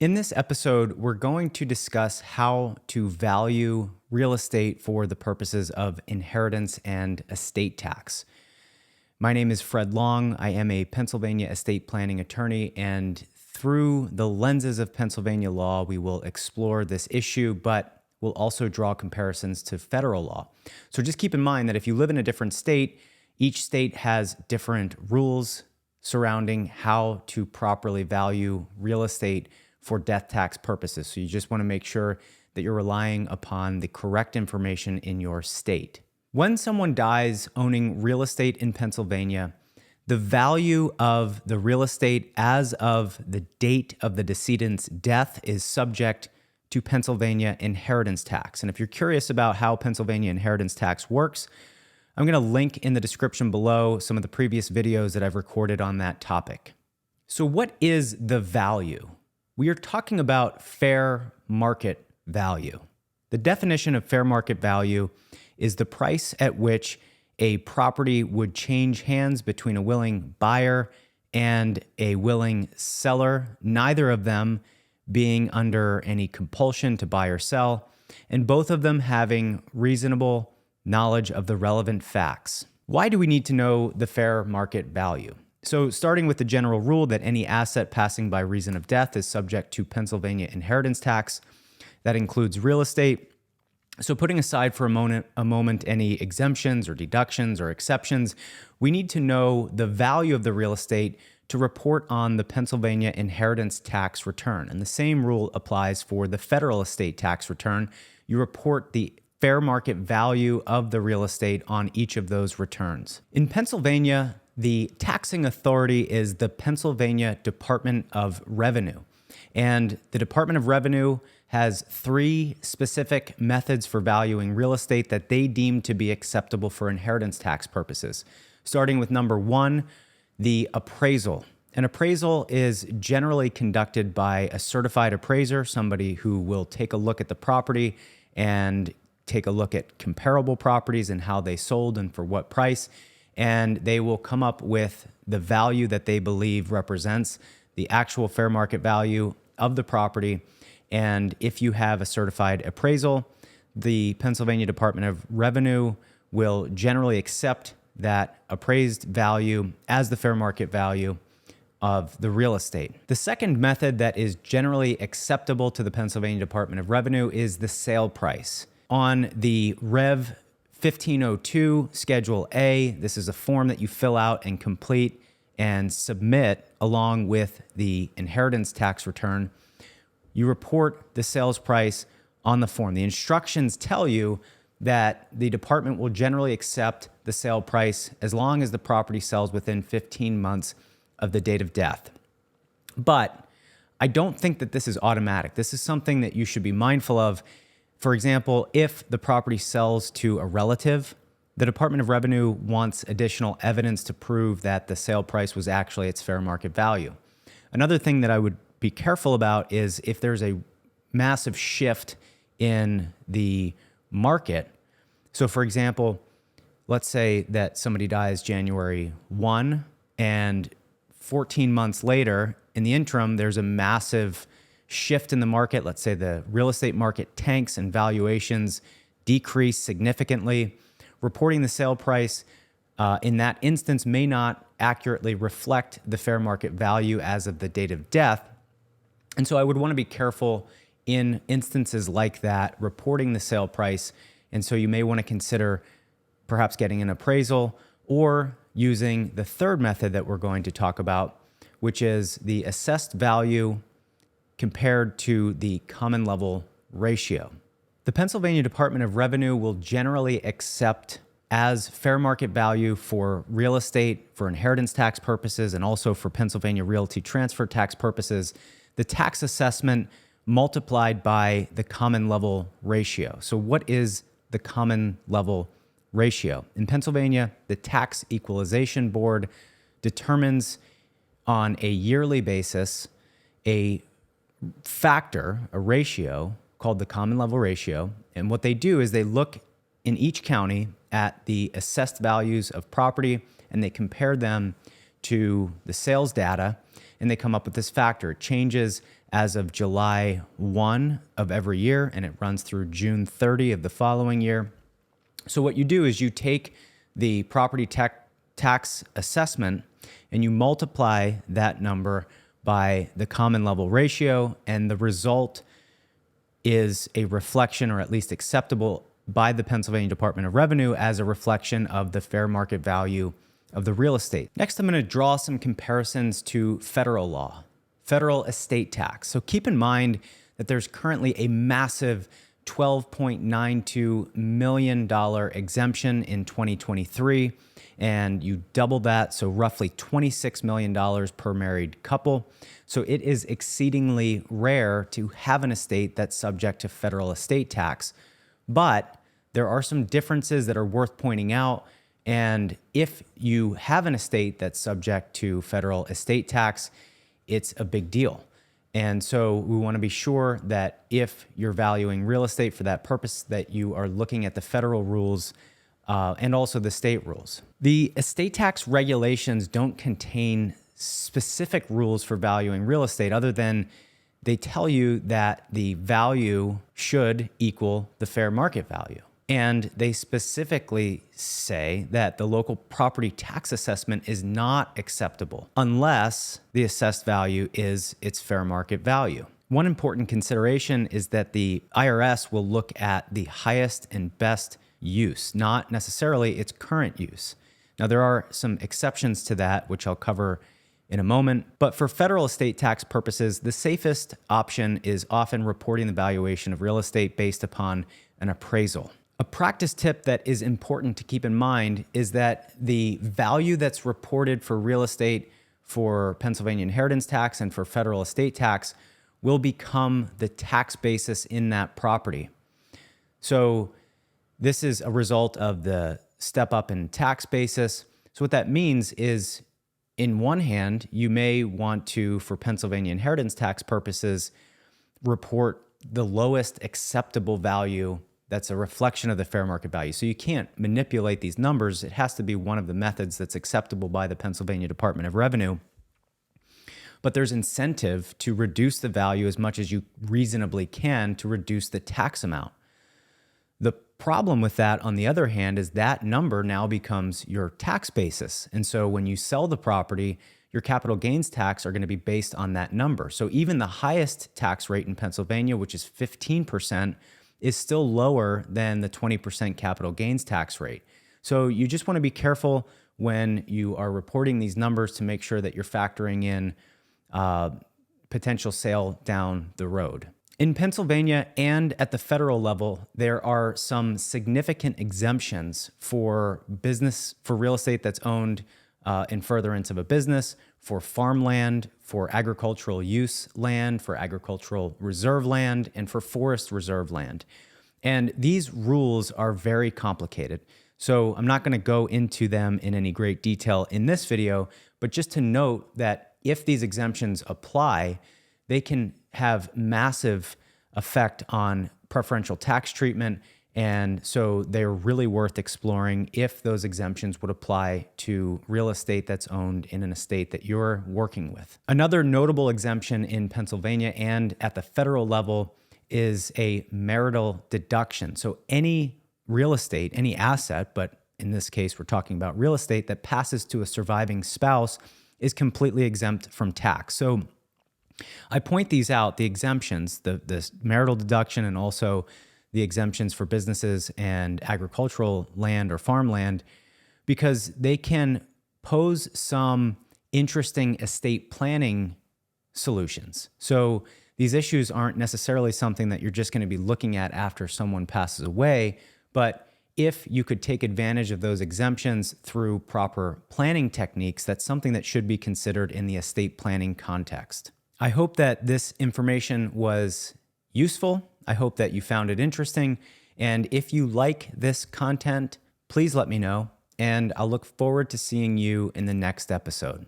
In this episode, we're going to discuss how to value real estate for the purposes of inheritance and estate tax. My name is Fred Long. I am a Pennsylvania estate planning attorney, and through the lenses of Pennsylvania law, we will explore this issue, but we'll also draw comparisons to federal law. So just keep in mind that if you live in a different state, each state has different rules surrounding how to properly value real estate for death tax purposes. So you just want to make sure that you're relying upon the correct information in your state. When someone dies owning real estate in Pennsylvania, the value of the real estate as of the date of the decedent's death is subject to Pennsylvania inheritance tax. And if you're curious about how Pennsylvania inheritance tax works, I'm going to link in the description below some of the previous videos that I've recorded on that topic. So what is the value? We are talking about fair market value. The definition of fair market value is the price at which a property would change hands between a willing buyer and a willing seller, neither of them being under any compulsion to buy or sell, and both of them having reasonable knowledge of the relevant facts. Why do we need to know the fair market value? So starting with the general rule that any asset passing by reason of death is subject to Pennsylvania inheritance tax. That includes real estate. So putting aside for a moment any exemptions or deductions or exceptions, we need to know the value of the real estate to report on the Pennsylvania inheritance tax return. And the same rule applies for the federal estate tax return. You report the fair market value of the real estate on each of those returns. In Pennsylvania, the taxing authority is the Pennsylvania Department of Revenue. And the Department of Revenue has three specific methods for valuing real estate that they deem to be acceptable for inheritance tax purposes. Starting with number one, the appraisal. An appraisal is generally conducted by a certified appraiser, somebody who will take a look at the property and take a look at comparable properties and how they sold and for what price. And they will come up with the value that they believe represents the actual fair market value of the property. And if you have a certified appraisal, the Pennsylvania Department of Revenue will generally accept that appraised value as the fair market value of the real estate. The second method that is generally acceptable to the Pennsylvania Department of Revenue is the sale price. On the Rev 1502 Schedule A, this is a form that you fill out and complete and submit along with the inheritance tax return. You report the sales price on the form. The instructions tell you that the department will generally accept the sale price as long as the property sells within 15 months of the date of death. But I don't think that this is automatic. This is something that you should be mindful of. For example, if the property sells to a relative, the Department of Revenue wants additional evidence to prove that the sale price was actually its fair market value. Another thing that I would be careful about is if there's a massive shift in the market. So for example, let's say that somebody dies January 1 and 14 months later, in the interim, there's a massive shift in the market. Let's say the real estate market tanks and valuations decrease significantly. Reporting the sale price in that instance may not accurately reflect the fair market value as of the date of death. And so I would want to be careful in instances like that, reporting the sale price. And so you may want to consider perhaps getting an appraisal or using the third method that we're going to talk about, which is the assessed value compared to the common level ratio. The Pennsylvania Department of Revenue will generally accept as fair market value for real estate, for inheritance tax purposes, and also for Pennsylvania realty transfer tax purposes, the tax assessment multiplied by the common level ratio. So what is the common level ratio? In Pennsylvania, the Tax Equalization Board determines on a yearly basis a factor, a ratio called the common level ratio. And what they do is they look in each county at the assessed values of property and they compare them to the sales data, and they come up with this factor. It changes as of July 1 of every year, and it runs through June 30 of the following year. So what you do is you take the property tax assessment and you multiply that number by the common level ratio, and the result is a reflection, or at least acceptable by the Pennsylvania Department of Revenue as a reflection of the fair market value of the real estate. Next, I'm going to draw some comparisons to federal law, federal estate tax. So keep in mind that there's currently a massive $12.92 million exemption in 2023, and you double that, so roughly $26 million per married couple. So it is exceedingly rare to have an estate that's subject to federal estate tax. But there are some differences that are worth pointing out. And if you have an estate that's subject to federal estate tax, it's a big deal. And so we want to be sure that if you're valuing real estate for that purpose, that you are looking at the federal rules and also the state rules. The estate tax regulations don't contain specific rules for valuing real estate other than they tell you that the value should equal the fair market value. And they specifically say that the local property tax assessment is not acceptable unless the assessed value is its fair market value. One important consideration is that the IRS will look at the highest and best use, not necessarily its current use. Now, there are some exceptions to that, which I'll cover in a moment. But for federal estate tax purposes, the safest option is often reporting the valuation of real estate based upon an appraisal. A practice tip that is important to keep in mind is that the value that's reported for real estate for Pennsylvania inheritance tax and for federal estate tax will become the tax basis in that property. So this is a result of the step up in tax basis. So what that means is, in one hand, you may want to, for Pennsylvania inheritance tax purposes, report the lowest acceptable value that's a reflection of the fair market value. So you can't manipulate these numbers. It has to be one of the methods that's acceptable by the Pennsylvania Department of Revenue. But there's incentive to reduce the value as much as you reasonably can to reduce the tax amount. The problem with that, on the other hand, is that number now becomes your tax basis. And so when you sell the property, your capital gains tax are going to be based on that number. So even the highest tax rate in Pennsylvania, which is 15%, is still lower than the 20% capital gains tax rate. So you just want to be careful when you are reporting these numbers to make sure that you're factoring in potential sale down the road. In Pennsylvania and at the federal level, there are some significant exemptions for real estate that's owned in furtherance of a business, for farmland, for agricultural use land, for agricultural reserve land, and for forest reserve land. And these rules are very complicated. So I'm not going to go into them in any great detail in this video, but just to note that if these exemptions apply, they can have massive effect on preferential tax treatment. And so they're really worth exploring if those exemptions would apply to real estate that's owned in an estate that you're working with. Another notable exemption in Pennsylvania and at the federal level is a marital deduction. So any real estate, any asset, but in this case, we're talking about real estate that passes to a surviving spouse is completely exempt from tax. So I point these out, the exemptions, the marital deduction, and also the exemptions for businesses and agricultural land or farmland, because they can pose some interesting estate planning solutions. So these issues aren't necessarily something that you're just going to be looking at after someone passes away, but if you could take advantage of those exemptions through proper planning techniques, that's something that should be considered in the estate planning context. I hope that this information was useful. I hope that you found it interesting. And if you like this content, please let me know. And I'll look forward to seeing you in the next episode.